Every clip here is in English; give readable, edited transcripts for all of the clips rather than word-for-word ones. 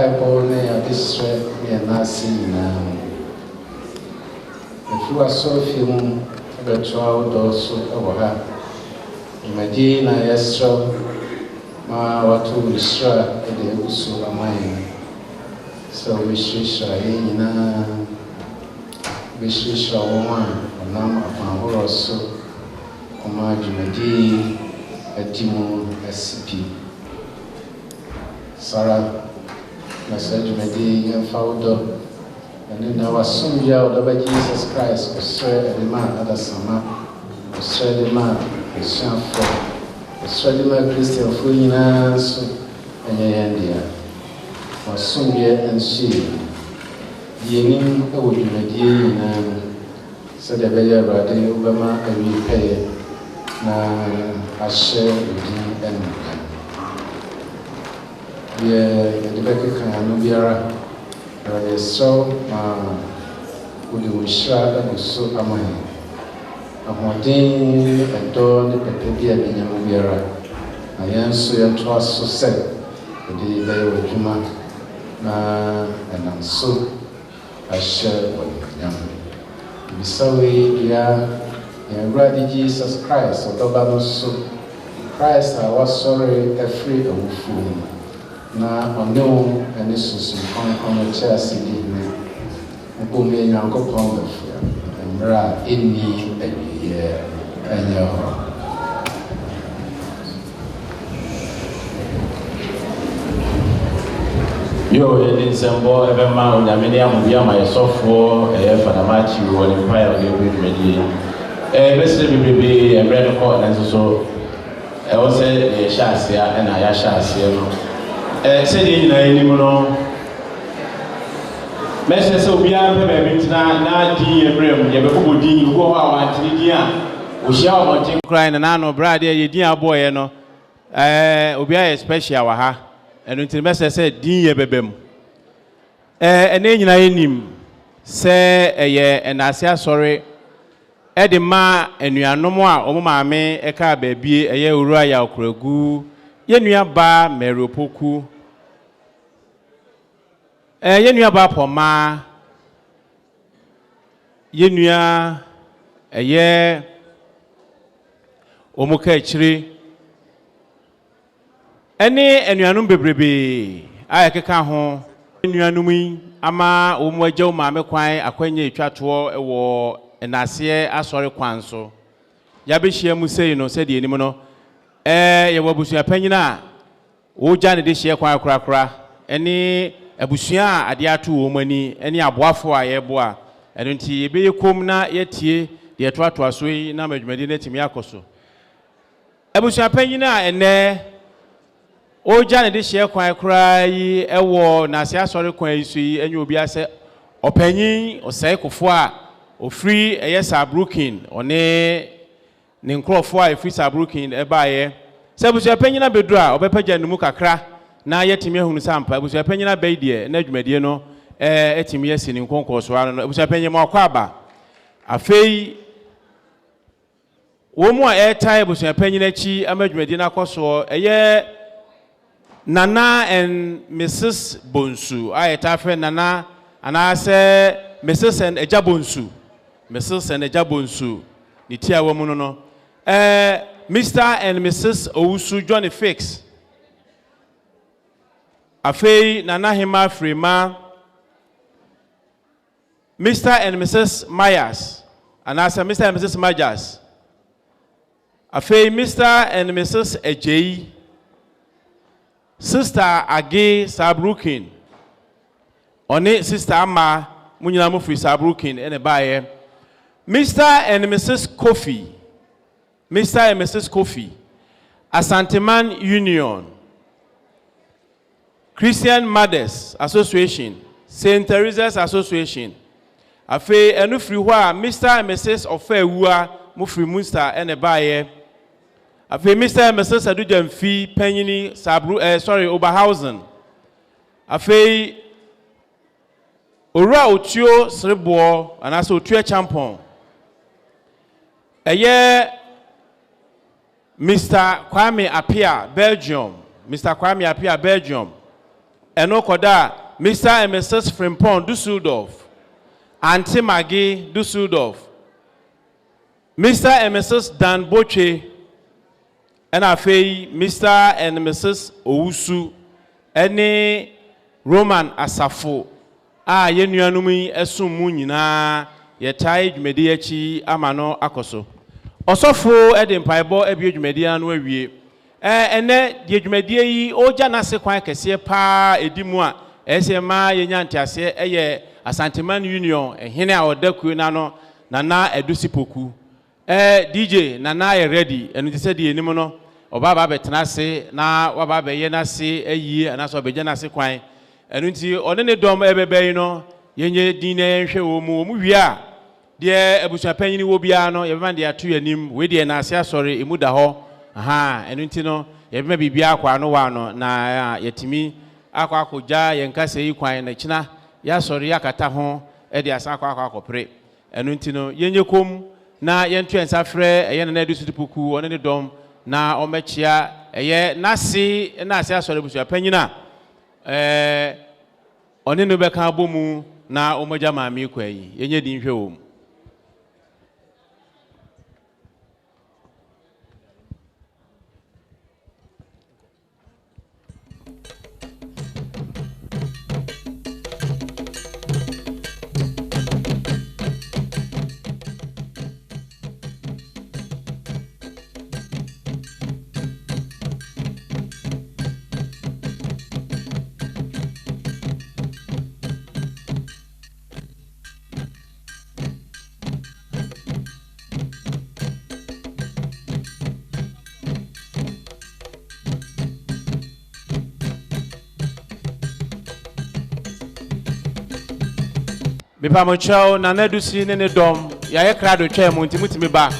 Bible this me nasi na if you are so few about those who have Medina Yestro ma watu Isra ede usu amai so wishisha ina wishisha woma nam apahoro so kuma jumedi adimu SP Sara message medi yafaudo and na wasumya odoba Jesus Christ osre edema adasama osre edema esuafo osre edema Christian fo nyina so enyeyendia wasumya enshi yenim ewodwumadi nyina so de bele rade obama awi peye na ashe odin enu the Rebecca no biara so udi wishra aguso amahe amodin edo ne pepe bia benyamu biara ayanso yeto aso se udi be wodwuma na enanso ashe wonyam bisawe ya Brother Jesus Christ odoba no so Christ was sorry every awufu na ono ene susu kon chasi di ne obo me Nyarko pon befia emra eni abiye enyo yo yedi nsembo ebema onyamene amubia ma yesofo fanamachi woni empire of the media besle bibibi emre no ko na so wo se shasia na ya shasia no said in no Messi so be a baby na di ebrem ye be ko di go ha wa tiri di a o hia o mountain crying na no brother ye di aboye no obi a special wa ha eno nti Messi said di ye bebem ene nyina yenim se eye enase asori e de ma enuanom a omo maame e ka baabie eye owura ya okuragu ye nua ba meropoku yenua ba poma yenua eye omuka achiri ene enuanum bebrebe ayekeka ho enuanum yi ama omu agye maame kwan akwanye etwato ewo enase asori kwan so ya be hia mu sei no se de enim no ye wabusua panyina wo gya ne de hia kwan akrakra ene abusua ade ato wo mani ene aboafo a yeboa eno nti yebe yekom na yetie de etoato aso yi na madwumadi na timi akoso abusua panyina ene o gya ne de hye kwan kra yi ewo na se asori kwan yi so yi enye obi ase opanyin osai kofo a ofri eye sabrukin one ne nkrofo a efri sabrukin ebaaye se abusua panyina bedura obepagya numu kakra na yetimi ehunu sampa abusua panyina baidie na adwumadie no etimi yesi ni nkonkoso ano abusua panyima akwaba afei wo mu a etai abusua panyina chi amadwumadie na akoso eye Nana and Mrs. Bonsu ayetafe Nana anase Mrs. and Eja Bonsu Mrs. and Eja Bonsu ni tia wo mu no Mr. and Mrs. Owusu Johnny Fix afei Nana Hima Frima Mr. and Mrs. Myers anase Mr. and Mrs. Myers afei Mr. and Mrs. Ejei Sister Age Sabrukin one Sister Amma munyina mu free Sabrukin ene baaye Mr. and Mrs. Kofi Mr. and Mrs. Kofi Asanteman Union Christian Mothers Association St. Teresa's Association afe enu free ho a Mr. and Mrs. Ofewua mu free Munster ene baaye afi Mr. and Mrs. Adujamfi Panyini Sabru Oberhausen afi Ora Otio Srebo anaso Otio Champon eye Mr. Kwame Apia Belgium Mr. Kwame Apia Belgium eno koda Mr. and Mrs. Frimpong Dusseldorf, Auntie Maggie Dusseldorf, Mr. and Mrs. Dan Boche, and afei Mr. and Mrs. Ousu, any Roman Asafo, yenuanumi esumu nyina yetai dwumedi achi amano akoso. Osofo ede mpaibo ebie dwumedi anu awie. Ene de dwumedi yi oja nase kwan kese pa edimu a esema yenya ntiase eye Asanteman Union ehene a odaku na no nana edusipoku. DJ nana ye ready enu ti se de enim no oba ba betena se na waba be ye na se ayi anaso be je na se kwan enu ti one ne dom ebebe yi no yenye din na yenhwe wo mu wie a de abusuapanyini wo bia no ye be man de ato yanim we de na ase asore emu da ho aha enu ti no ye be bibia akwa no wa no na yetimi akwa akoja ye nkase yi kwan na kina ya asore yakata ho e de asa akwa akopre enu ti no yenye kom na yentu ensa frɛ eye na edu sutupuku one ne dom na omechia eye nasi na ase asore abusuapanyina one no beka abomu na omoja maami kwa yi yenye di nhwe wo. Mipa mochao na nedusi ne dom ya ye krado twa mu ntimutimi ba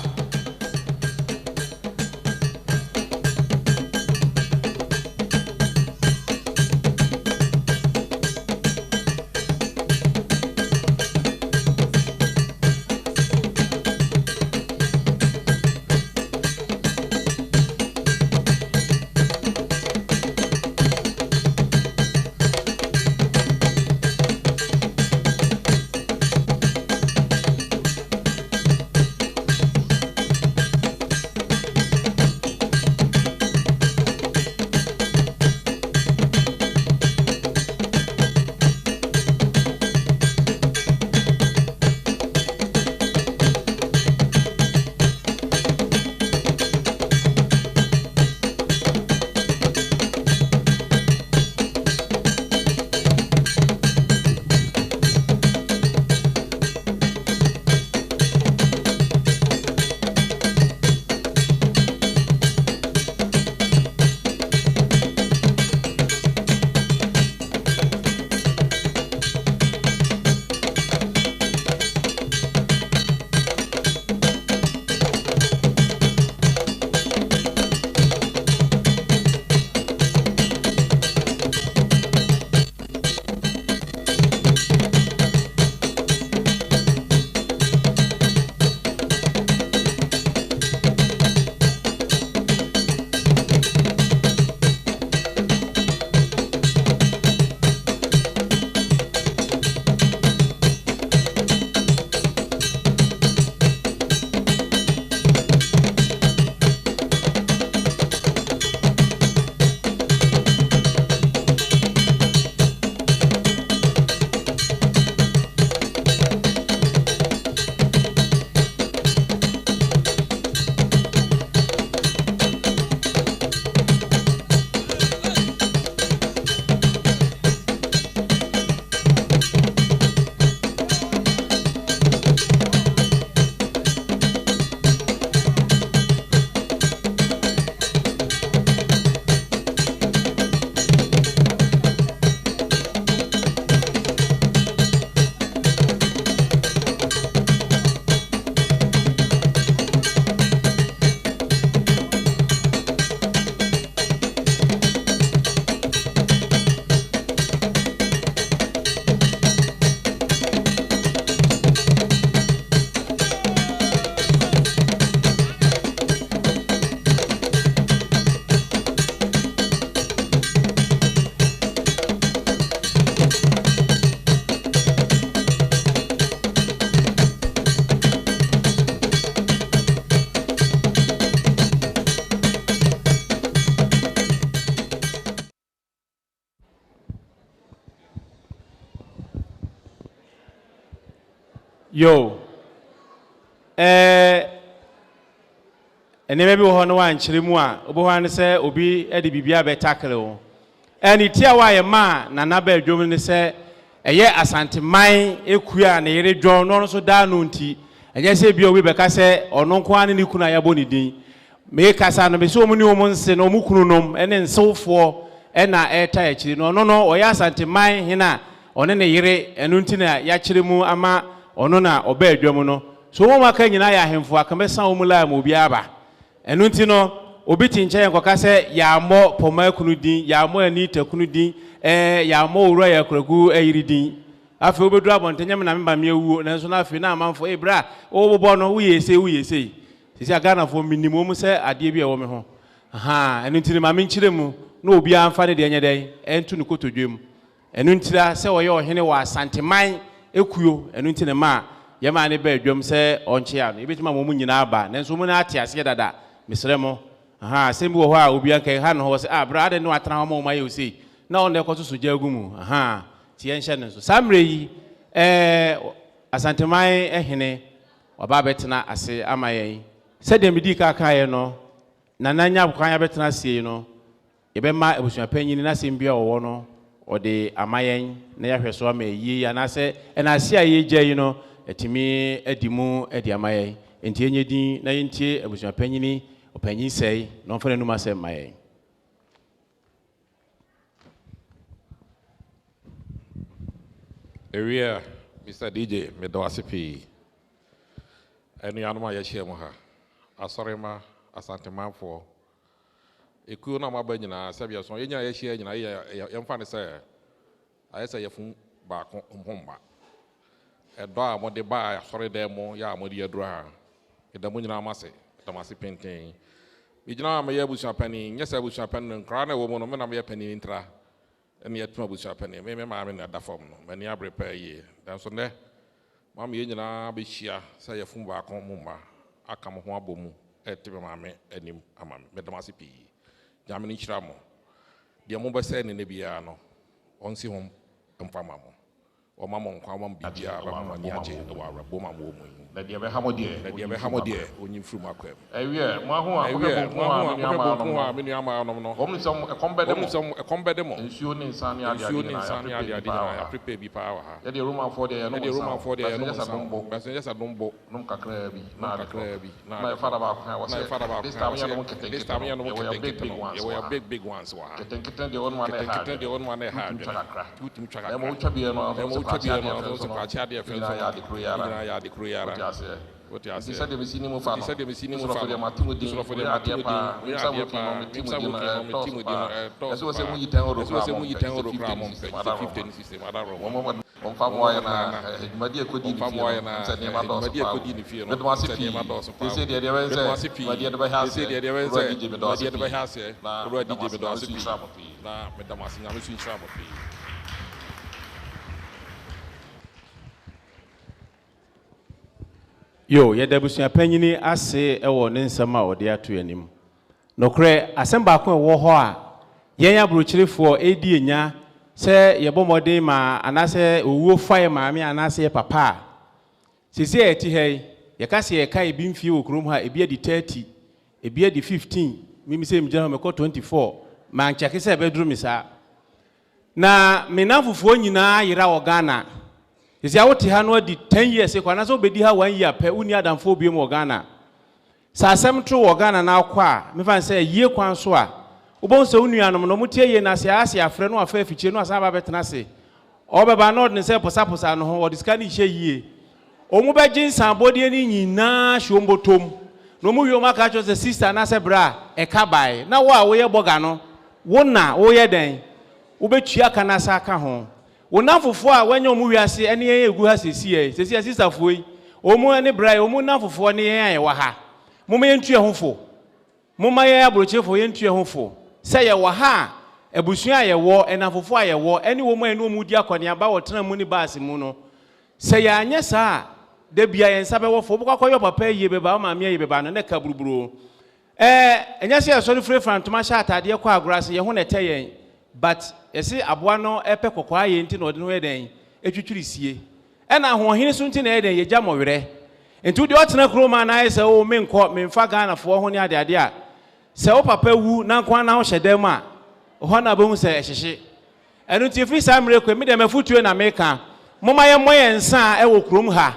Yo. And maybe one chirimua, Obohan say, Obi, Eddie Bibia be tackle. And it tear why a man, Nanabe Germany say, a year asante mine, Equia, and a draw, no so downunti, and yes, be a Wibeka say, or no quan in Ukuna Yabonidi. Make us an so many moments and no mukunum, and then so for, and I air touch, no, or yasante mine, hina, on any yere, and untina, yachirimu, ama, or nona, or bear Germano. So, one can I him for a commercial umula mubiaba. And untino, obitin chain kwakase ya mo poma kunudin, ya mo anita kunudin, ya mo uraya kuregu iridin. Afi obedu abontenya na memba miewu, nanso na afi na amanfo ebra, obobo no we say. Sisi agana for minimum say ade bia wo me ho. Aha, enu ntini ma menchire mu, na obi amfa ne de anya dai, entu ne kotodwem. Enu ntira se oye ohene wa Santeman ekuyo, enu ntine ma yema ne ba adwam se onche ya no. Ebetima mo nyina aba, nanso mu na ate ase dada. Misremo, aha, sembu ho a obi anka ha no ho se brother no atena ho ma ye say na on dey koto so jagumu aha ti en hye ne so samre yi Asanteman ehene oba betena ase amayen se dem di ka ye no na nanya kwan ya betena ase no ye be ma ebusua panyini na sembia owo no ode amayen na ya hweso ama yi ana se na ase aye gye no etimi edimu edi amayen enti enye din na yentie ebusua panyini Openyi say, no for no say my. Area, Mr. DJ, Medowasipi. And Yanma Yashemaha. Asorema, Asanteman for. A cool number Benina, Sabia, so in your share, young fanny say, I say, you back home. A dog, what they buy, sorry, demo, ya, Modia Dra. In the Munina Massey, Tomasi painting. We know my Yabush penny, yes, I wish a pen and crown a woman, when I'm a penny intra, and yet my bush penny, maybe I'm at the form, many I prepare ye. That's on there. Mammy, you know, be sheer, say a fumba, Mumba, I come home, boom, at Timame, and him, Medamasipi, Jamini Shramo. The Mumba said in the Biano, on see home, and Famamo, or Mamma, Kwam, Bia, Mamma, the Wara, Boma woman. That you have a hamodier when you through my crib. Only some a combat demo. Ensuring Sanya, prepare be power. Let the room for the passengers at Lumbo, Nunca Crabby, my father was this time you know, big ones. The old one they had. What you said, the Vicini Fan said the Vicini for the Matimu for the Matiapa, as was a we tell the 15 system. On Famoyana, Madia could be Famoyana, Madia could be fear. But was it they said the other house, the house, Yo, ye debusia panyini ase ewo ne nsema ode ato anim. Nokre asemba ko ewo ho a yen abrochirefo edi enya se ye bomode ma anase owuo faye maame anase papa. Sisi eti hei ye kase ye kai bi mfie okrom ha ebi edi 30, ebi edi 15, mimi se mjana meko 24, ma nchake se bedroom isa. Na menafufo nyina yira wo Ghana. Is ya woti ha no di 10 years kwa na so bedi ha 1 year pe uni adamfo bi mu Ghana. Sa asem tro wo Ghana na akwa me fan say yie kwan so a ubon se unu anom no mutie ye na se ase afre no afa afiche no asa ba betena se. Obeba no ne se posaposa no ho odiska ni hye yie. Omu be jinsan bodi ani nyina hwombotom. No mu wi o maka cho se sister na se bra e ka bai. Na wo a wo ye boga no wo na wo ye den. Wo betua kana sa aka ho. Wonafofo a wanyo mu wiase ene yen egu ha sesi sister foi omu ene brai omu nafofo ne yen aye wa ha moma yentu ehofo moma yen abrochefo yentu ehofo se ye wa ha ebusua aye wo enafofo aye wo ene wo mu ene omu di akone aba wo tena mu ni baase mu no se ye anya sa de bia yen sabe wo fo bukwa koyo papa ye beba ma me ye beba no ne ka buruburu enya se so free frantoma sha atade kwa agorase ye ho ne teyen but ese aboa no epe kokwa ye nti no de no eden etwitwiri sie ɛna ahoɔhene so nti na ɛde yɛgya mɔwerɛ nti de ɔtena kuroma na ayɛ sɛ o menkɔ memfa Ghanafoɔ ho ne ade a sɛ wo papa wu na nkwa na wo hyɛ dɛm a hɔ na bɛhu sɛ ɛhyehye ɛno nti firi saa mmerɛ kɔ mi de mafutuo na meka moma yɛ mmɔ yɛn nsa a ɛwɔ kurom ha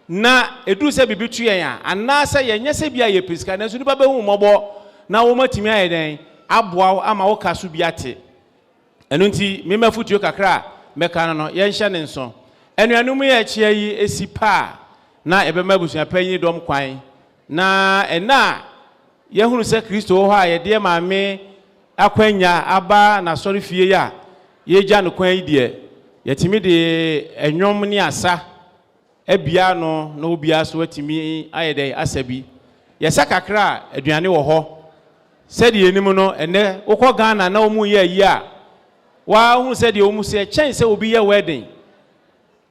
na edu sɛ bibi tu yɛn a anaasɛ yɛnyɛ sɛ bia yɛ pisika nanso nipa bɛhu mmɔbɔ na wo matumi ayɛ dɛn aboa ama wo ka so bi ate ɛno nti me mafutuo kakra meka no yɛnhyɛ ne nso anuanom yɛ akyia yi esi pa na ɛbɛma abusua panyin dɔm kwan na ɛna yɛhunu sɛ Kristo wɔ hɔ a yɛde maame akwanya aba na sɔre fie ya yɛgya no kwan yi deɛ yɛtimi de enwom ne asa ebia no na obia so atimi ayɛ dɛ asa bi yɛsa kakra aduane wɔ hɔ sɛde enim no ɛnɛ wokɔ Ghana na ɔmu yɛ yi a wa hu sɛde ɔmu sɛ kyɛn sɛ obi yɛ wedding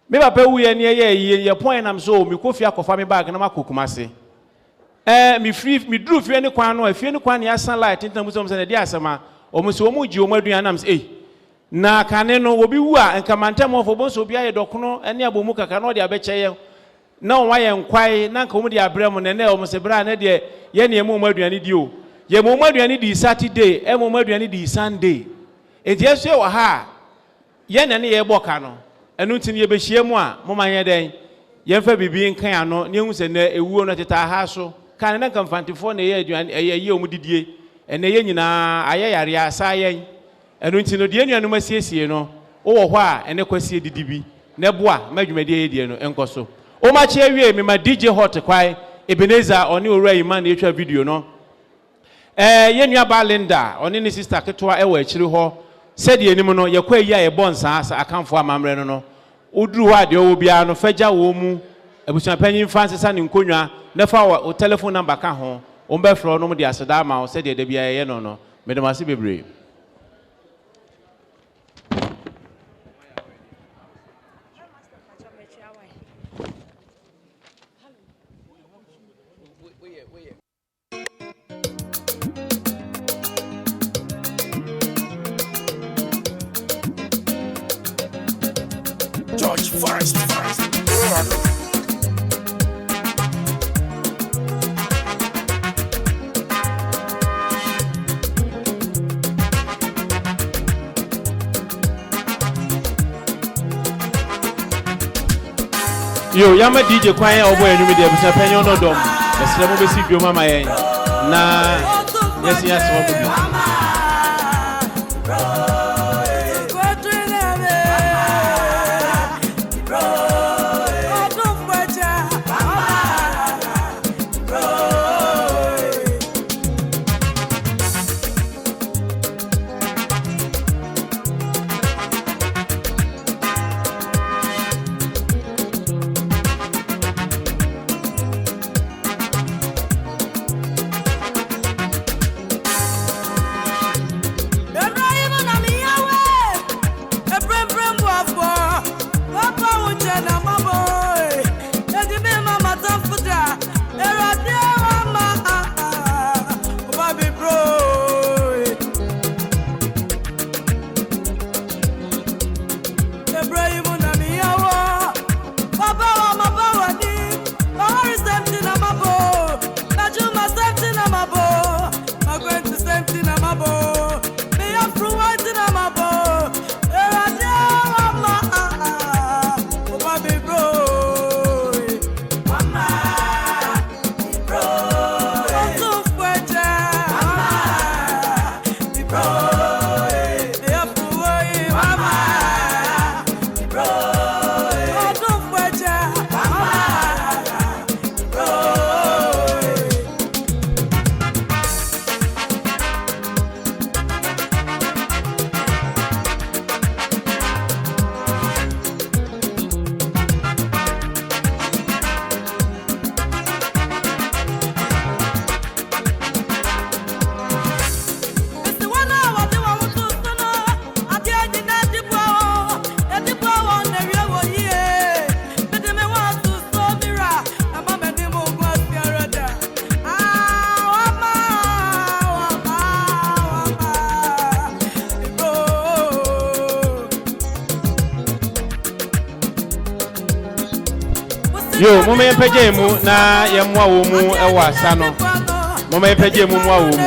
me papa wu yɛ ne yɛ yi yɛ pon nam so mi kofi akɔfa me bag na makokuma se mi duru fie ne kwan no afie ne kwan ne asan light tintam so sɛ ne de asɛma ɔmu sɛ ɔmu gye ɔmu aduane nam sɛ na kane no obi wu a nkamantam ofo bonso obi aye dokono ene abomu kaka no de abɛkyɛ yɛ na on wayɛ nkwai na nka omu de abrɛm ne ne omu se bra ne de ye ne emu aduane di o ye mu aduane di Saturday emu aduane di Sunday enti yeso ye wɔ ha ye ne ye bɔka no ɛnu nti ne ye behie mu a mo man ye den ye mfa bibi nkan ano ne hu se na ewuo no teta ha so kan ne nkamfantifo ne ye aduane ye omu didie ene ye nyina ayɛ yare asa yɛn ɛnu nti no de nuanum asiesie no wo wɔ hɔ a ene kwasie didi bi na boa madwumadie yedie no enko so o ma che awie me ma DJ Hot kwai Ebenezer oni owura Iman na etwa video no ye nua ba Linda oni ne sister ketwa e wɔ akyiri hɔ sɛde enim no ye kwa yi a ye bonsa asa akamfo amamre no no uduru hɔ a de wo bia no fagya wo mu abusua panyin fansesa ne nkonwa na fa o telephone number ka ho o mbe fro no mo de aseda ma o sɛde de bia ye no no me de mase bebre. George Forrest. Yo, yama DJ kwanye obo enumi de busa penyo no dom. Esre mo besi dwom ama yen. Na yes wo bi. Yo, mama yepeje mu na yemwa wo mu ewa asa no. Mama yepeje mu mwa wo mu.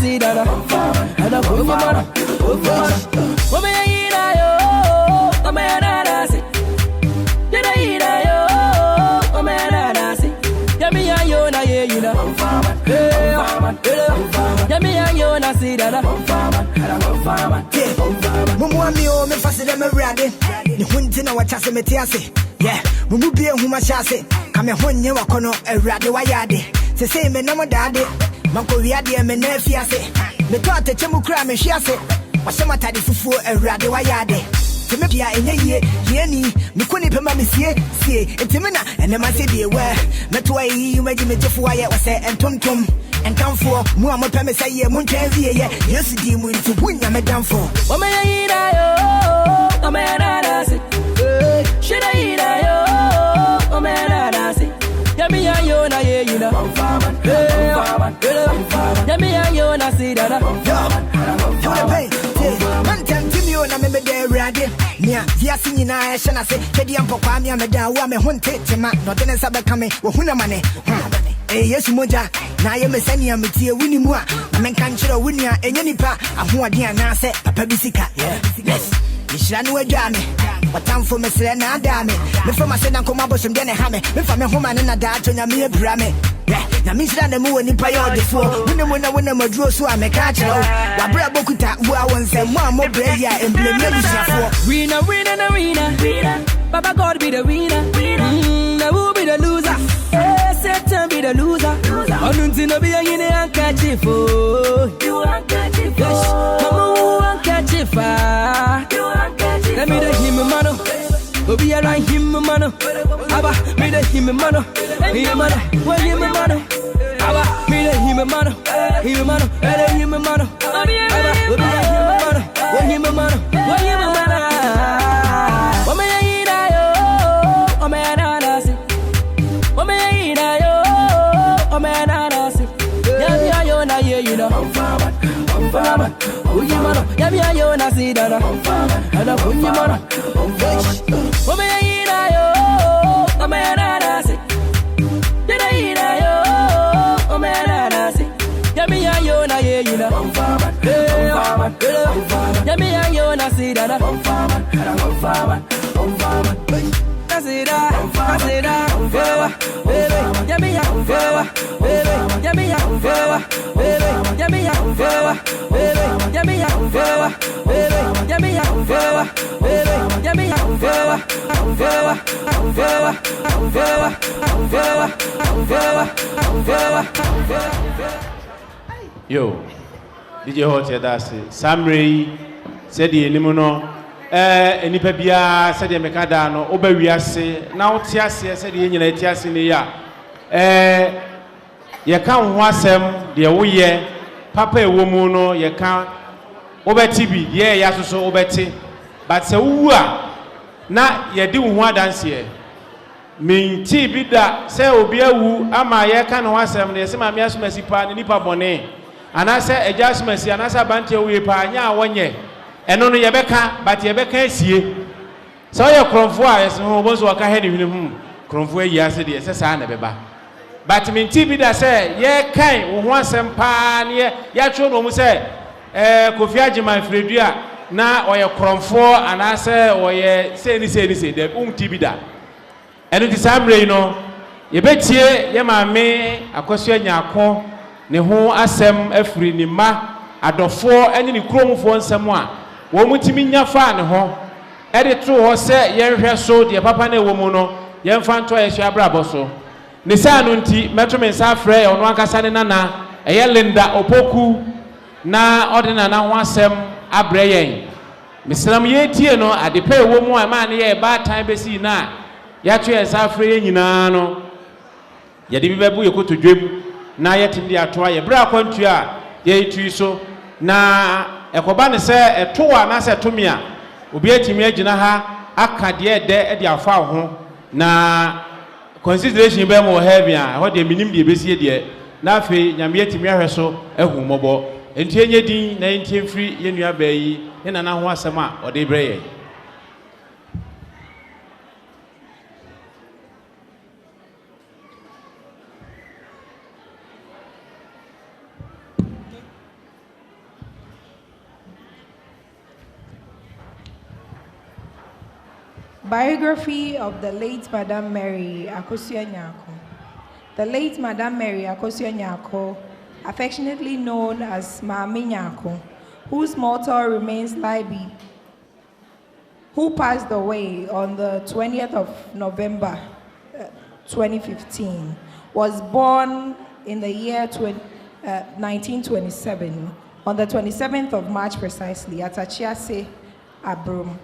see that. And I put my man. Oh, me, yo. Oh, me, I see. Did I eat yo? Oh, me, I see. Yeah, me, yo, na, yeah, you know. Yeah, me, yo, na, see that. Mumu mi o me fasi de me ready. Ni hunti na wachase me tiase. Yeah, mumu bie huma chase. Kame honye wakono erade wa yade. Se se me na mo dade. Manko wiade me na fiase. Me to ateche mu kra me hwiase. Wasema tade fufuo erade wa yade. Se me bia enye ye ni me koni pema me sie entime na ene ma se die we. Me to ayi me me tefu wa ye wase entontom. And come for more peme say ye mun twenvie ye yes di mu nti bunya me dan for o me yira yo o me na se should I yira yo o me na se ya me yo na ye yira ya me yo na se dada yo man tem mi o na me de rade nia via sinyina e hye na se kedi ampokwa me da wo me honte tema no de ne sabe kame wo huna mane yes moja na ye mesania metie wini mu a na menka nkyere wini a enye nipa ahoɔden na sɛ papa bisika yes Mishra no adwa me watamfo mesre na ada me me from ase na nkoma bosom de ne ha me me fa me homa ne na da atonya me abura me na mishra na mu woni pa yodefo woni mu na wona maduro so a me ka kyerɛ wa bra bokuta wo a wonsɛ mo a mo bra ya emblem na bisiafo winner Baba God be the winner na who be the loser Satan be the loser onunti no be yine handkerchief you handkerchief mama handkerchief let me the him mano obi ara him mano aba me the him mano when him mano aba me the him mano ele him mano aba obi ara him mano when him mano o me ira yo o me na si o me ira yo o me na si ya mi ayo na ye you know I'm farmer oh you mano ya mi ayo na si dada ana kunyi mano o me ira yo o me na si ya na ira yo o me na si ya mi ayo na ye you know I'm farmer ya mi ayo na si dada I'm farmer Kasida, baby, yummy, baby, yummy, Yo, DJ Hotel that's Samri said the limuno. Enipa bia said the mekada no oba wiase na wotiase said the nyina tiase ne ya ye ka ho asem de wo ye papa ewo mu no ye ka obeti bi ye ya soso obeti but se wu a na ye di wo ho adanse minti bi da se obi awu ama ye ka no asem ne se ma me asomasi pa ne nipa bone anase eja asomasi anase abante wo pa anya wonye eno no yebeka but yebeka asie so ye kromfo a yes ho bozo waka he ne hwene kromfo ayi ase de se sa na beba but minti bi da se ye kan wo ho asem pa ne ya twa no mu se Kofi Agyeman Fredua na oye kromfo anase oye se ni de ti bi da eno ti samre no yebetie ye maame Akosua Nyarko ne ho asem afiri ni ma adofo ene ni kromfo nsem a wo mutimi nyafa ne ho ede to ho se yenhwe so de papa na ewo mu no yemfa nto ye hwa brabo so ne sa no nti meto me sa frɛ ono ankasa ne nana eye Linda Opoku na ordina na ho asem abrɛ yen misram ye tie no adepa ewo mu a ma ne ye ba tan besi na ya to ye sa frɛ ye nyina no ye de bi bebu ye kotodwem na ye tindi ato ye bra kwantu a ye tui so na ekoba ne se etowa na se tomia obi atimi agina ha aka de de afa ho na consideration be mo heavy a ho de minim de besie de na afi nyame atimi ahwe so ehu mobo enti enye din na enti mfiri ye nua ba yi ne na ho asem a ode bre ye Biography of the late Madame Mary Akosua Nyarko. The late Madame Mary Akosua Nyarko, affectionately known as Mami Nyarko, whose motto remains Libi, who passed away on the 20th of November 2015, was born in the year 1927, on the 27th of March precisely, at Achiase, Abrum,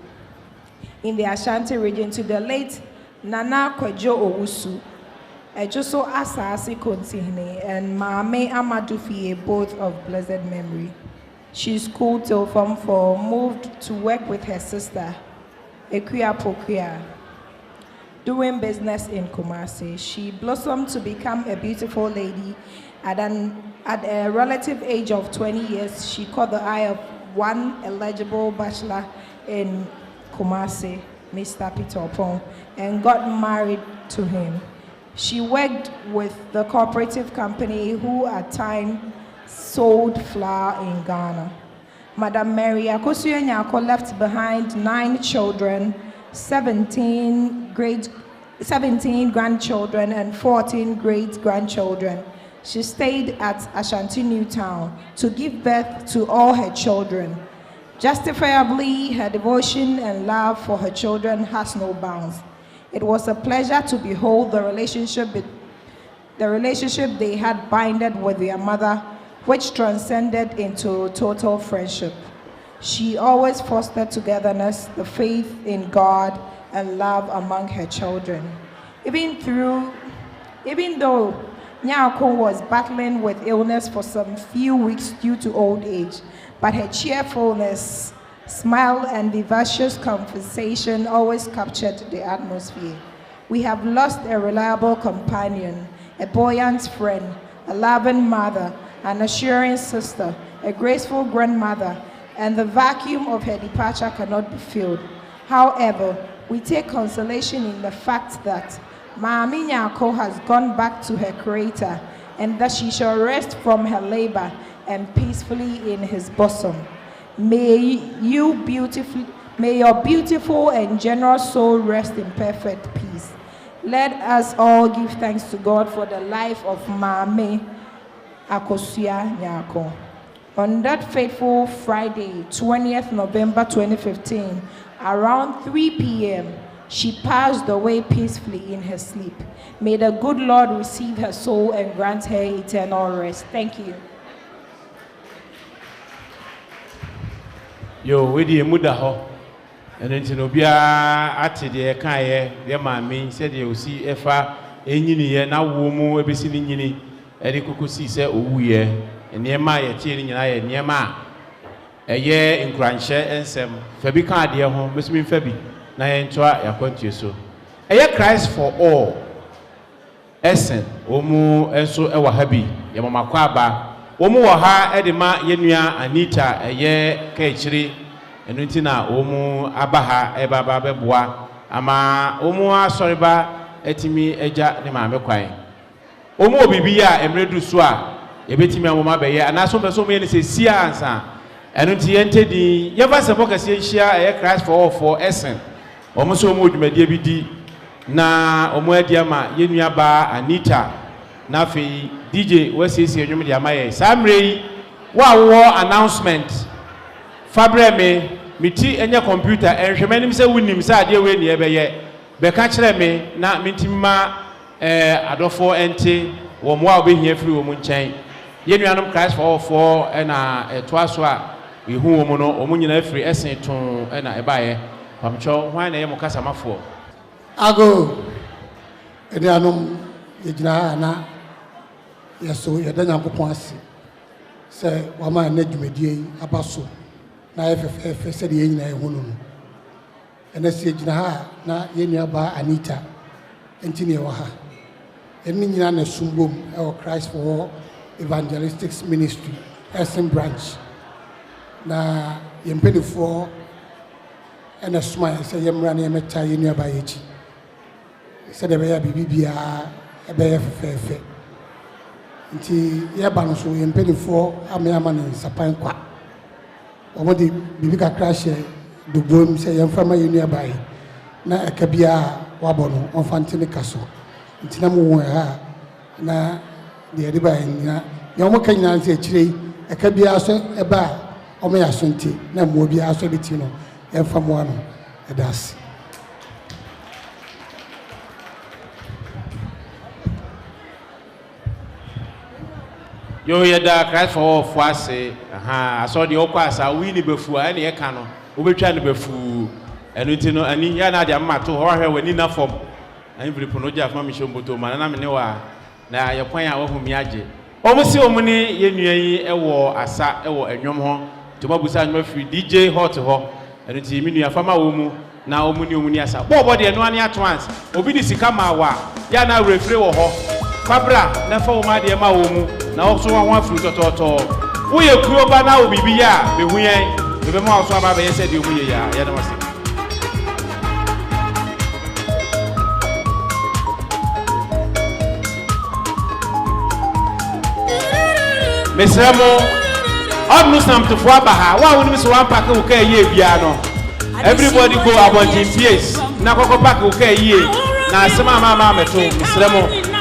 in the Ashanti region, to the late Nana Kwejo Owusu, Ejoso Asasi Kontihne, and Maame Amadou Fie, both of blessed memory. She schooled till Form 4, moved to work with her sister, Ekuya Pokuya, doing business in Kumasi. She blossomed to become a beautiful lady. At a relative age of 20 years, she caught the eye of one eligible bachelor in Kumasi, Mr. Peter Opon, and got married to him. She worked with the cooperative company who at times sold flour in Ghana. Madame Mary Akosua Nyarko left behind 9 children, 17 grandchildren, and 14 great-grandchildren. She stayed at Ashanti Newtown to give birth to all her children. Justifiably, her devotion and love for her children has no bounds. It was a pleasure to behold the relationship they had binded with their mother, which transcended into total friendship. She always fostered togetherness, the faith in God, and love among her children. Even though Nyarko was battling with illness for some few weeks due to old age, but her cheerfulness, smile, and vivacious conversation always captured the atmosphere. We have lost a reliable companion, a buoyant friend, a loving mother, an assuring sister, a graceful grandmother, and the vacuum of her departure cannot be filled. However, we take consolation in the fact that Maami Nyarko has gone back to her Creator, and that she shall rest from her labor and peacefully in His bosom. May your beautiful and generous soul rest in perfect peace. Let us all give thanks to God for the life of Maami Akosua Nyarko. On that fateful Friday, 20th November 2015, around 3 p.m., she passed away peacefully in her sleep. May the good Lord receive her soul and grant her eternal rest. Thank you. Yo, we di muda ho. Eno nti no bia ate de ka ye de maami se de osi efa enyini ye na wo mu ebesi ni nyini eri kokosi se owuye enema ye tie ni nyina ye enema eye nkranhye ensem fa bi ka de ho mesumi fa bi na ye ntoa yakwantie so eye Christ for all esen omu enso ewa ha bi ye mamakwa aba omu wo ha edema yenua Anita eye ka echiri enu nti na omu abaha ebaba beboa ama omu asoreba etimi eja ne maame kwan omu obibi a emredu so a ebetimi amoma beye anaso beso me ne se sia ansa enu nti yentedi yeva se bokase ehia eye Christ for all for esen omu so omu odwumadie bi di na omu adi ama yenua ba Anita na fe DJ wasisi enwum di ama ye samrei wa wo announcement fabre me miti enye computer enhwemanim se wunim se ade we ne ebeye be ka kire me na mitimma adofo ente wo mo a obehia firi wo mu nchen yenuanom Christ for na etoaso a ehu wo mu no omu nyina firi esen ton na ebaye pamcho hwan na ye mo kasa mafo ago enuanom yegina na yeso yedanya kopon ase se wama na dwumadie abaso na efe se de nyina ehu no ena se gina ha na yenua ba Anita enti ne wa ha eni nyina na sumbom e Christ for Evangelistics Ministry Essen branch na yempedifo ena suma se yemra na yemeta yenua ba yechi se de be ya bibia e be ye fefe nti yeba no so yempedifo amema ne nsapan kwa omodi bibi kakra hye dubom se yemfama yenua ba yi na eka bia wabɔ no ɔmfa nte ne ka so nti na mu wɔ ha na de de ba nyina ya ɔmo ka nyina nse akyire yi eka bia so ɛba ɔmo ya so nti na mo bia so de ti no ɛmfa mo ano ɛdas yo yɛda Christ for fuase asɔ de okɔ asa wi ni befu a ne yɛka no wobɛtwa ne befu ɛno nti no ani ya na de amma to hɔ hwɛ wani na fam ani bripo no gya fama mi shomboto ma na me ne wa na yɛkwan a wɔhu mi agye ɔmo si ɔmo ne yɛnua yi ɛwɔ asa ɛwɔ enwom ho to mabusa anwom afiri DJ Hot hɔ ɛno nti mi nua fama wɔ mu na ɔmo ni ɔmo ni asa bɔbɔ de no ani atwans obi di sika ma wa ya na refre wɔ hɔ fabra na fa wɔ ma de ma wɔ mu na ɔso wa ho afiri tɔtɔtɔ wo yɛ kuro ba na wo bibi ya behu yɛn bebe ma ɔso aba bɛyɛ sɛ de ɔmo yɛ ya yɛ na wase mesremo ɔnu samtofo aba ha wa woni so wan pack wo ka yie bia no everybody go about in place na kokko pack wo ka yie na asema ma meto mesremo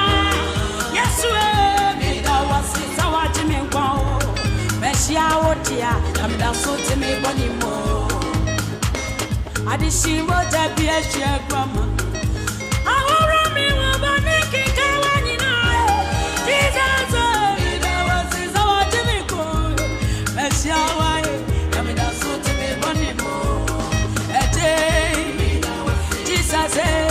adishimo tabi ehia grama aworo mi wo bani kika wanyina Jesus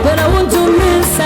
But I want to miss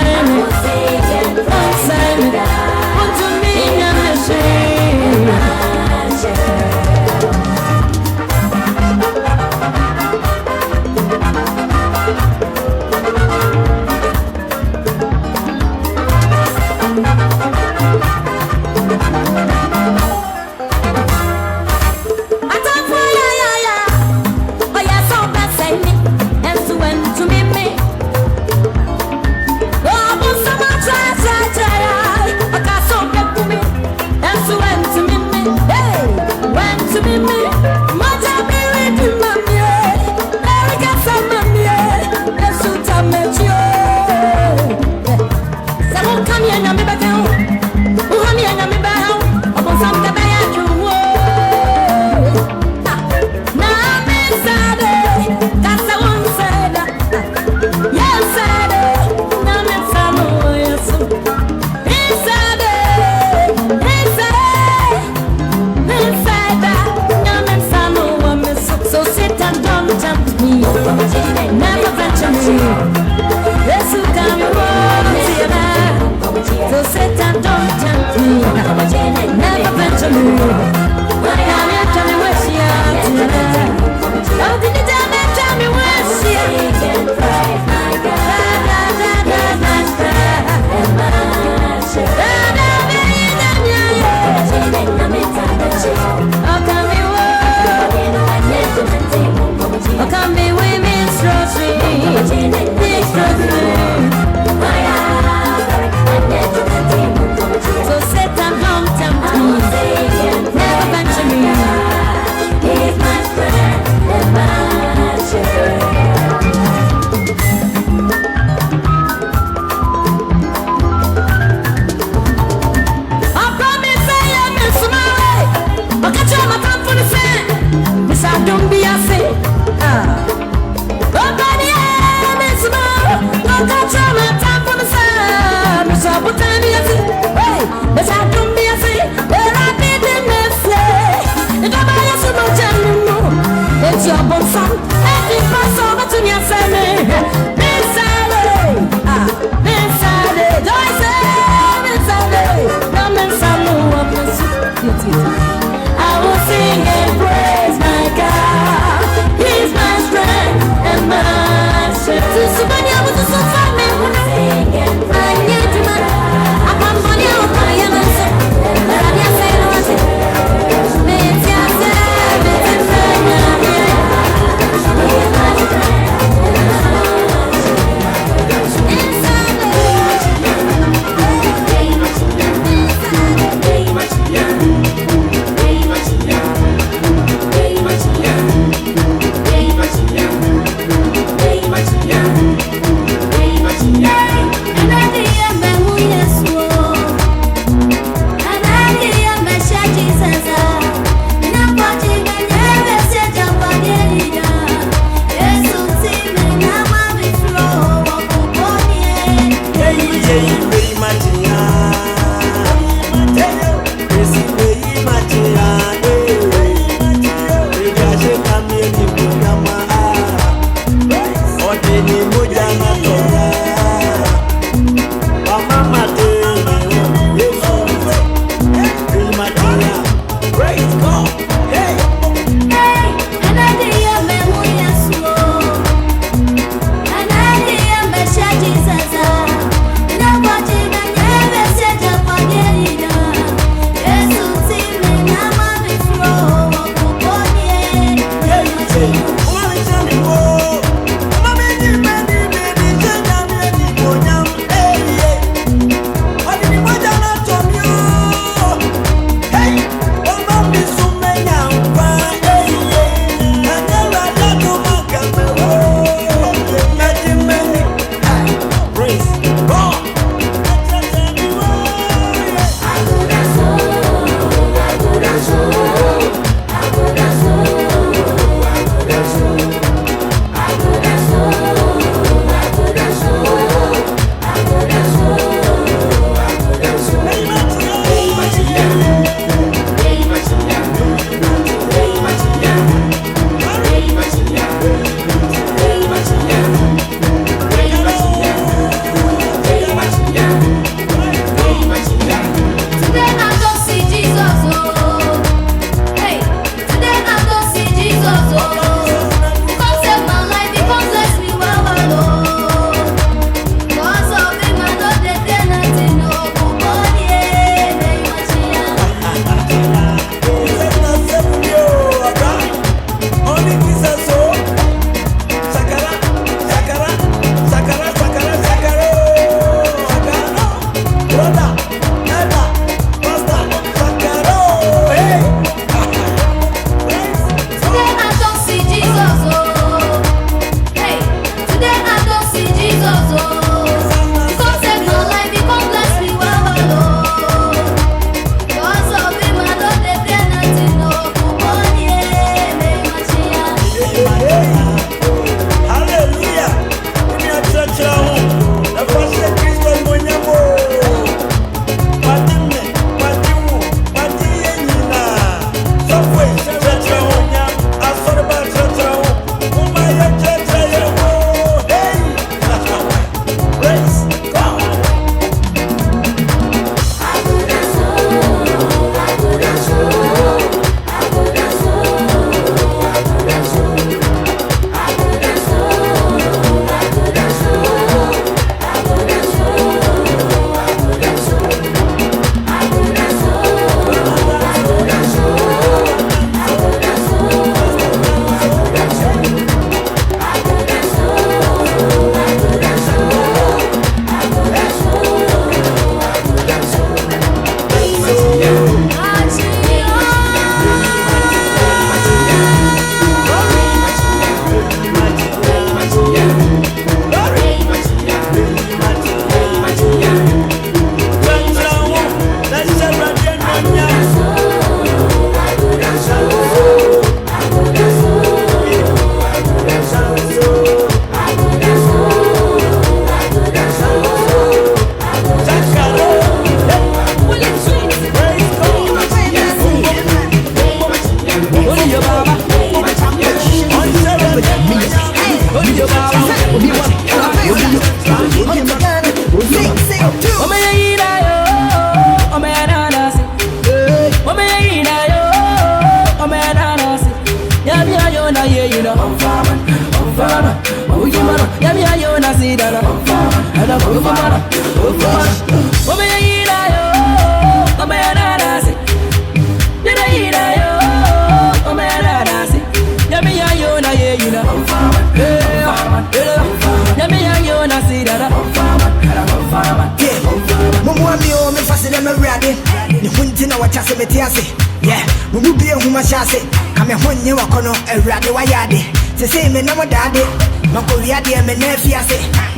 Yeah, we will be a woman chassis. Come home, you are going to ride the wayadi. To say me no daddy, Macoria, dear, me nephew.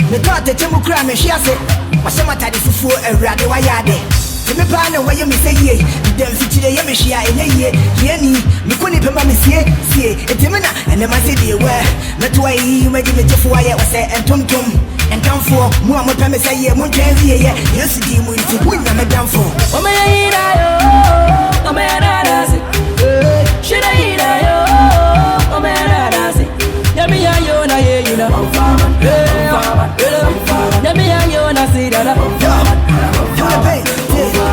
The thought that you will cry me, she said, but some time is for a ride the wayadi. To me, partner, where you may say, ye, then feature the Yamishia in a year, Yenny, me couldn't pay my see, a Timina, and the Massey aware. That's why you made me to fire, was say, and Tum Tum. And down for more time, say, yeah, Montanvia, yes, the moon to win, I'm a down for. Oh, my, oh, man, should I eat oh, man, Yummy, you know, you know, Yummy, you know, see that.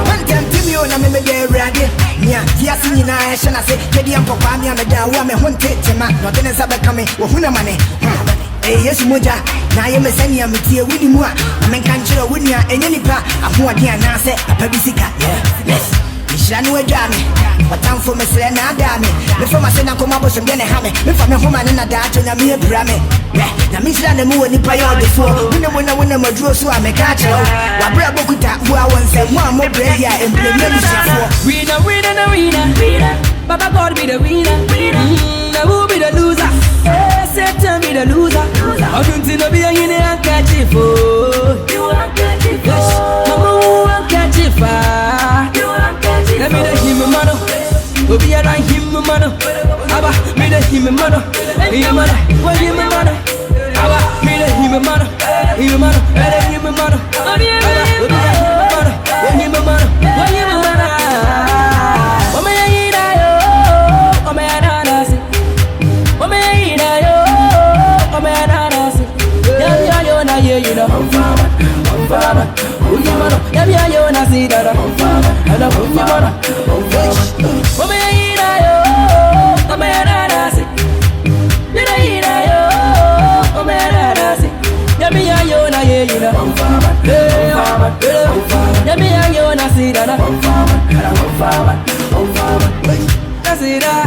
One time, Timmy, I'm in the ready. Yeah, yes, in I shall say, Teddy and Papa, I'm a down woman, one take to my nothing is ever coming, or who no money. Yes, Moja, now I'm a senior with you, winning more. I'm in country, winning any part. I'm more dear, and I say, a babysika. Yes. Shanu Dami, but time for Miss Lena Dami. Before my son, I come up with some dinner hammer. Before my home and a dad to me a Brame. Now, Miss Lana Moo and the Payo before. When I win a draw, so I'm a catcher. What bravo could that who I once said one more prayer and play music for. Winner. Papa God be the winner. Now who be the loser? Satan be the loser. I don't see no be a in a catch it for. You are catch it for. Mama, catch it for. Let me the him mano, go be a him mano. Abba, me the him mano, him mano, what him mano. Abba, me the him mano, him mano, him mano. Abba, go be a him mano, what him mano. Oh me ina yo, oh me ananasi. Oh me ina yo, oh me ananasi. Yeah yo na yeah you know. Yeah, you na see that. I love you, mother. Oh, me ina yo, oh me ananasi. Yeah, ina yo, oh me ananasi. Yeah, me yo na yeah, you know. Yeah, me yo na see that. I see that,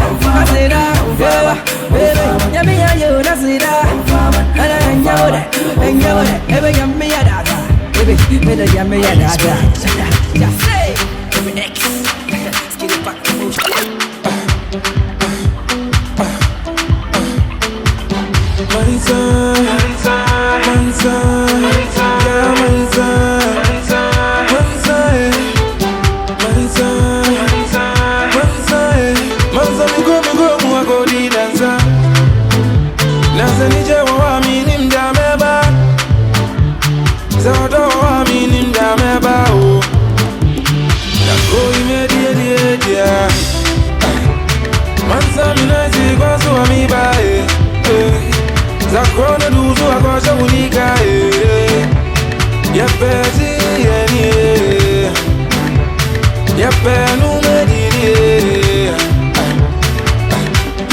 yeah, baby. Yeah, me yo na see that. And I know that, ever you me a dada. Baby, better get me a dada. Just say, every next. Let's get it back to motion. Zakrona duzu akosha unika ya pezi yeni ya penu medini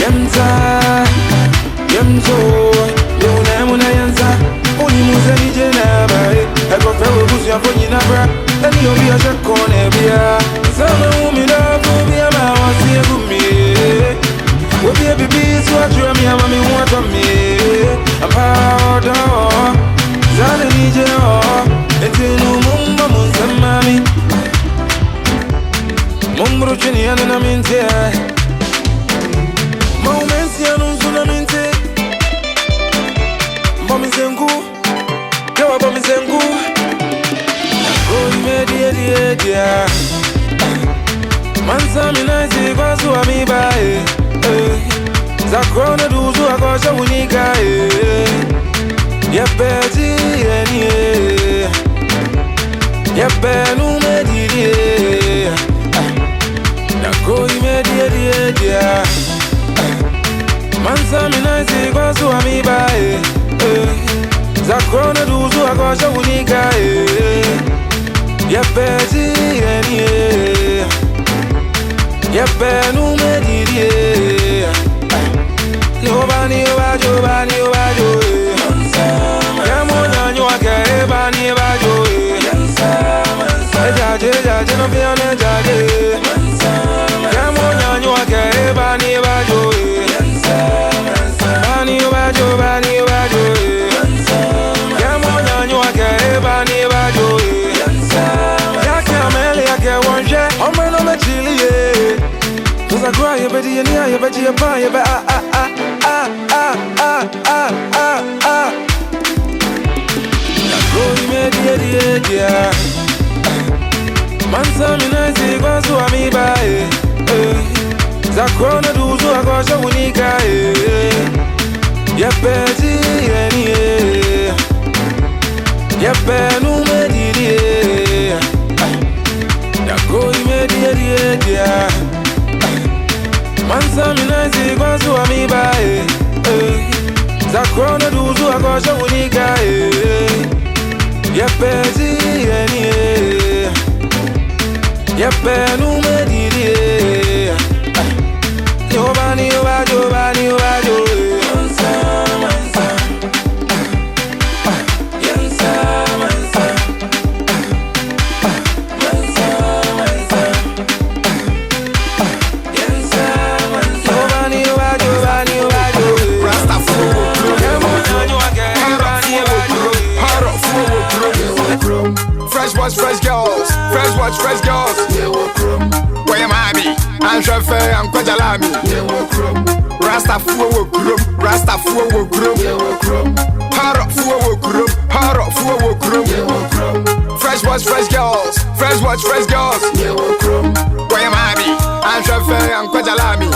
yemza yemzo yona muna yanza uni muzani jena bae eko fewo busu ya fonyi na bra tani yobi ya shakone bia sama umina kubia mawasi ya gumi wobi ya bibi suwa mi ama mi wata mi Amado Zane nije Etinu mumba munsamami Mumbru chini ya nina minte Maumensi ya nunzuna minte Bomizengu Kewa bomizengu Nako imedi edia Mansa minaisi kwa suwa mibae Zakrona duzu akosha unika ya pezi yeni ya penu medini nako imedi mansa minaisi kwa suwa mibae Zakrona duzu akosha unika ya pezi yeni ya penu medini Nobody, ready and yeah, but you're fine, but go immediately, yeah. Mansa mina si kwa so ami ba za kona duzu akosha unika yepeti eni yepenu medidi ya go immediately, yeah. Mansa mina si kwa so ami ba za kona duzu akosha unika yepeti eni yepenu medidi Yobani Mansa Mansa Yansa Mansa Mansa Mansa Yansa Mansa Yobani Fresh boys, fresh girls. Fresh watch, fresh girls. Where am I be? I'm Shafe, I'm Kwajalami. Rasta fuwa krum, Rasta fuwa krum. Haro fuwa krum, Haro fuwa krum. Fresh boys, fresh girls. Fresh watch, fresh girls. Where am I be? I'm Shafe, I'm Kwajalami.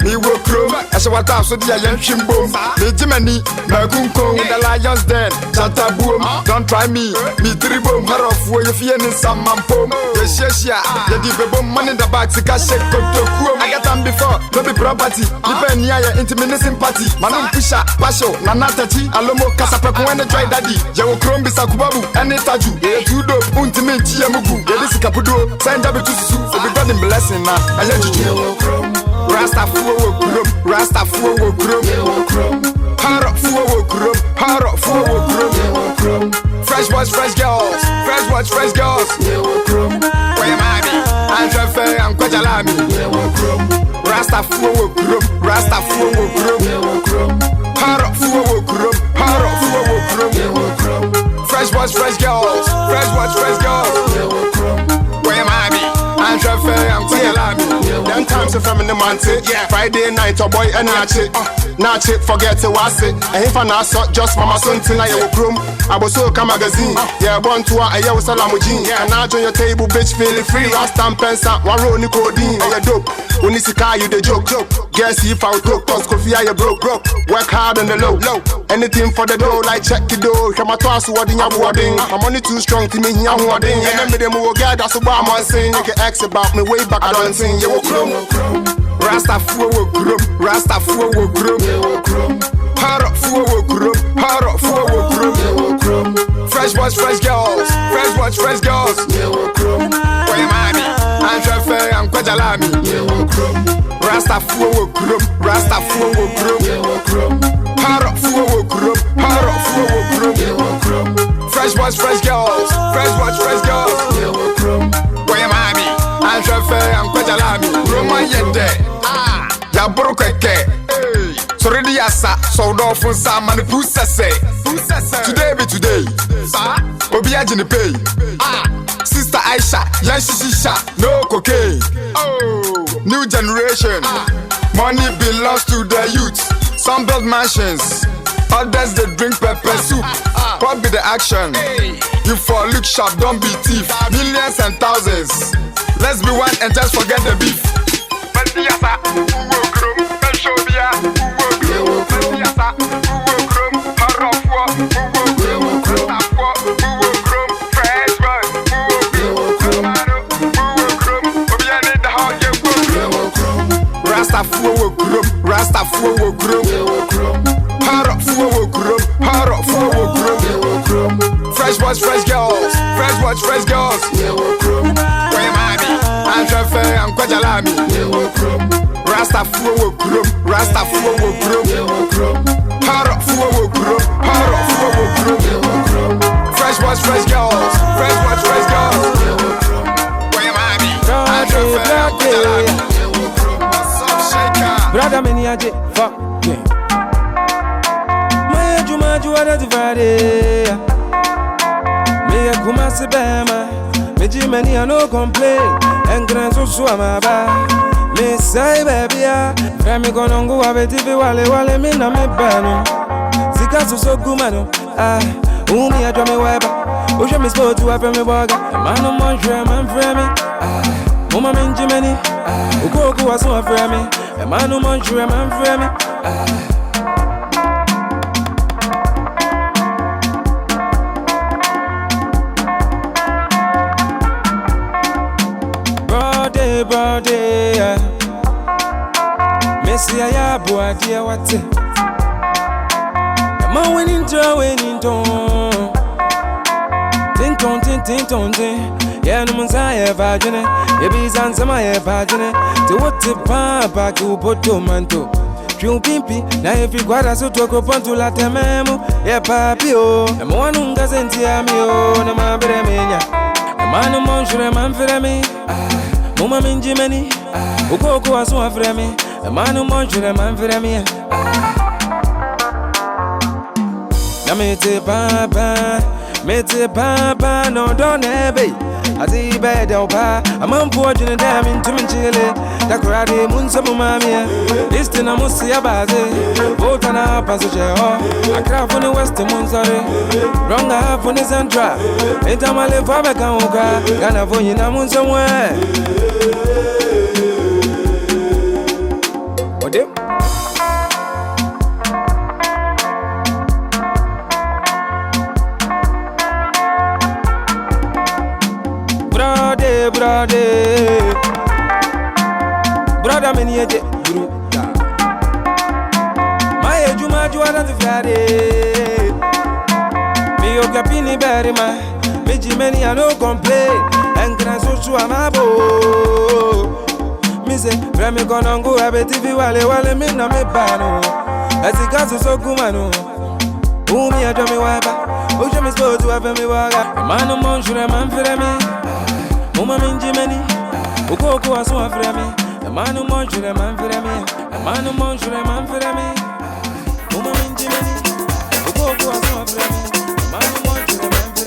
Me wo krum, Asha wata so dia yen hwimbo. Me Jimani, me kunko, the lions den. Chata boom, don't try me. Me tribo, haro fuwa ye fie ni samampom. Shia, the deep money in the back, to cash it, go to I got them before, no be property. Depend near your intimate sympathy. Manum Pisha, Basho, Nanatachi, Alomo, Casapaco, and the dry daddy. Jawo Chrome, Bisakubabu, and Netaju, the two dope, Untimate Chiamugu, the Capudo, Saint David to Su, for the God in blessing now. I let you Rasta Fuo Chrome, Rasta Fuo Chrome, Haro Fuo Chrome, Haro Fuo Chrome. Fresh boys, fresh girls, fresh watch, fresh girls. Where am I be? I'm Shafe, I'm Kwajalami. Rasta fuwa krum, Rasta fuwa krum. Haro fuwa krum, Haro fuwa krum. Fresh boys, fresh girls, fresh watch, fresh girls. Where am I be? I'm Shafe, I'm Kwajalami. Them times if I'm in the mountain, Friday night, a boy and Nachi. Nachi, forget to watch it. And if I'm not just mama something like a room. I was so come magazine. Yeah, born to a yo salamujin. And now join your table, bitch, feeling free. Last time pensa, one roll nicodine. And you dope. When you see car, you the joke. Guess if I broke, cause coffee, you broke. Work hard on the low. Anything for the dough, like check the dough. Come at us, what in your boarding. My money too strong to me, here, hoarding. And then me will get that's what I'm saying. You can ask about me way back, I don't sing. You will crum. Rasta fuwa krum, Rasta fuwa krum. Haro fuwa krum, Haro fuwa krum. Fresh boys, fresh girls, fresh watch, fresh girls. Where am I be? I'm Shafe, I'm Kwajalami. Rasta fuwa krum, Rasta fuwa krum. Haro fuwa krum, Haro fuwa krum. Fresh boys, fresh girls, fresh watch, fresh girls. Where am I be? I'm Shafe, I'm Kwajalami. Roma yede, Yaburu kweke. Sorry the asa, so do for some man who say. Today be today. Obi ajini pay. Sister Aisha, young shisha, no cocaine. Oh, new generation. Money belongs to the youth. Some build mansions, others they drink pepper soup. What be the action? You for look sharp, don't be thief. Millions and thousands. Let's be one and just forget the beef. Rasta fuwa krum, Rasta fuwa krum. Haro fuwa krum, Haro fuwa krum. Fresh boys, fresh girls, fresh watch, fresh girls. Where am I be? I'm Shafe, I'm Kwajalami. Rasta fuwa krum, Rasta fuwa krum. Haro fuwa krum, Haro fuwa krum. Fresh boys, fresh girls, fresh watch, fresh girls. Where am I be? I'm Shafe, I'm Kwajalami. Brother many a j fuck yeah. My juma juara divide. Me a kumasi bema. Me jimeni a no complain. And grand so suama ba. Me say baby ya, frame konongu abetivi wale mi na me bano. Sika so gumano, umi ya me weba. Oje me sport to afre me boga. Mano monjre man frame, mama minjimeni. Uko waso afre me, mano monjre man frame. Brody, Messi, I have boy, dear, what's it? I'm a winning ton. Tinton, yeah, no one's I have virgin. If he's on some I have virgin. To what the papa to put to manto. True pimpy, now if you got us to talk upon to la tememo, yeah, papi, oh, and one who doesn't hear me, oh, no, my bremenia. A man of Monshre, man for me. Mama minjimeni, uko waso afremi, manu monjure man fremi. Na mete papa, no don't ebe. Azi bed opa, a man fortune damn into Minchile, the karate munsa mumamia. Listin a musi abaze, Botana passager, a craft on the western Monsare, wrong half on the Centra, Etamale Fabakanka, Ganavoyina Mun somewhere. What do? Brother, many a day, my Juma Juana the Friday. Me, your capini berryma, me Jimmy, I no complain, and can I so to Amabo? Me say, Remy Conongo, I bet if you wale, me na me pano. As it got so gumano, whom you do me wipe, who you supposed to have me waga, a man of Monsieur, man for me. Mama minjimeni, uko waso afremi. A man who monjure man for me. A man who monjure man for me. Mama minjimeni, uko waso afremi. A man who monjure man for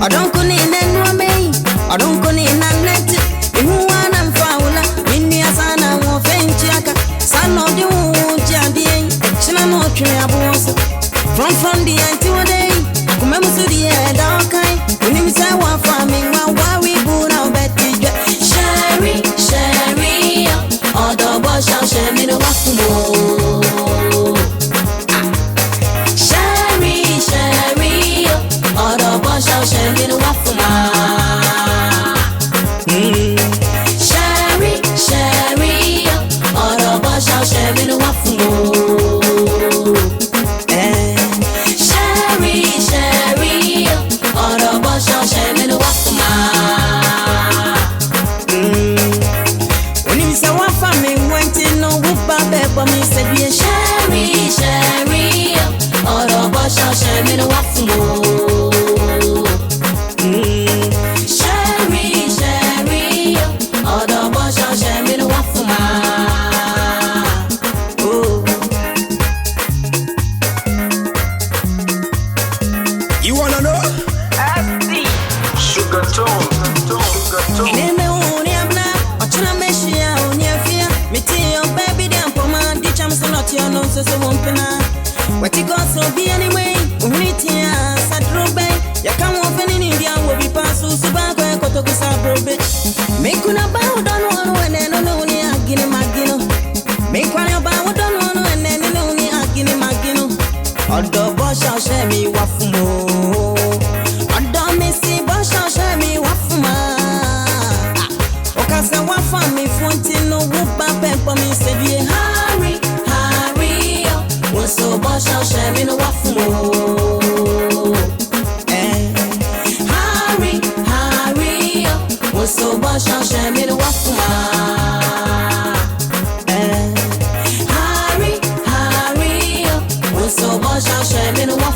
I don't go in and me. I don't go in and net. If you want and foul, India Sana won't faint Jacka. Son of the wood, Jandy, Chilamo Triabos. From the anti day, come to the end, okay. When you say one farming, why we put our betty. Sherry, or the bush, I'll share me the waffle. Shall share me the waffle ma. Sherry, or the boy shall share me the waffle mo. Sherry, or the boy shall share me the waffle ma. When you say waffle me, went in no whoop but me said yeah. Sherry, or the boy shall share me the waffle mo. What you got so be anyway? Unitia, Sadrobe, Yakam open in India will be passed to Subago and Kotokusa Brobe. Make una bow down one and then only a guinea magino. Make one about one and then only a guinea magino. Or the boss shall share me wafumo. Or the missy boss shall share me wafuma. Okasa wafa me fontin no whoop up for me said ye hurry. So boss shall share me no waffle. Hurry, up. So boss shall share me no waffle. Hurry, up. So boss shall share me no waffle.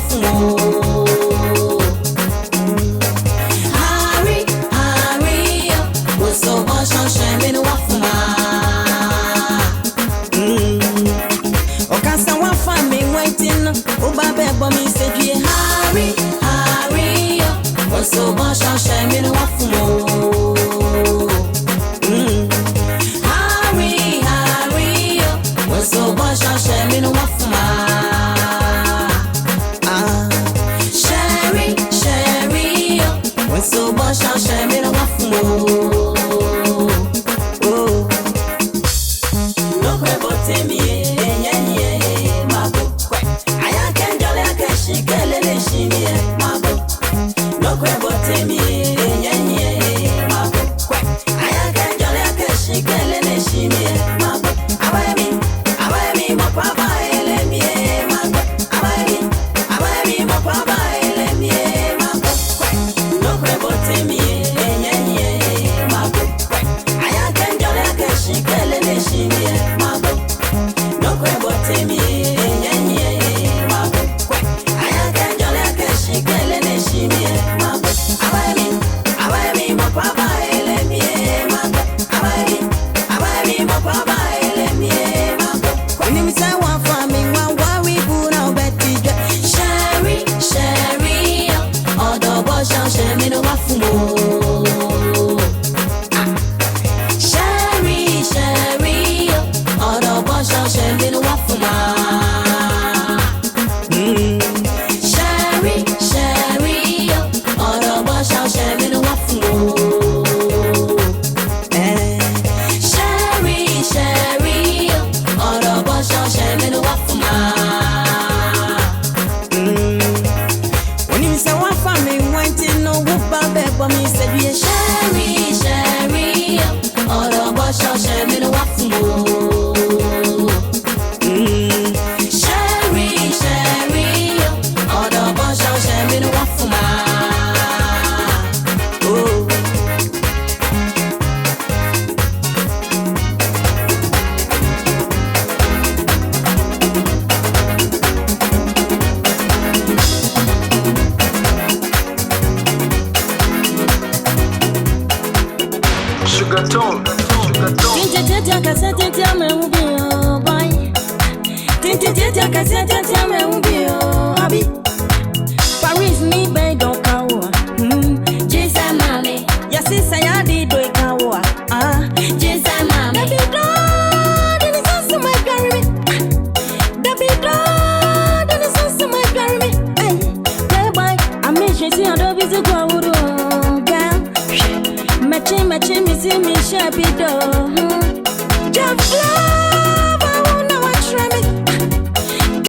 Tiatia, me ubio, abi. Paris ni bedo.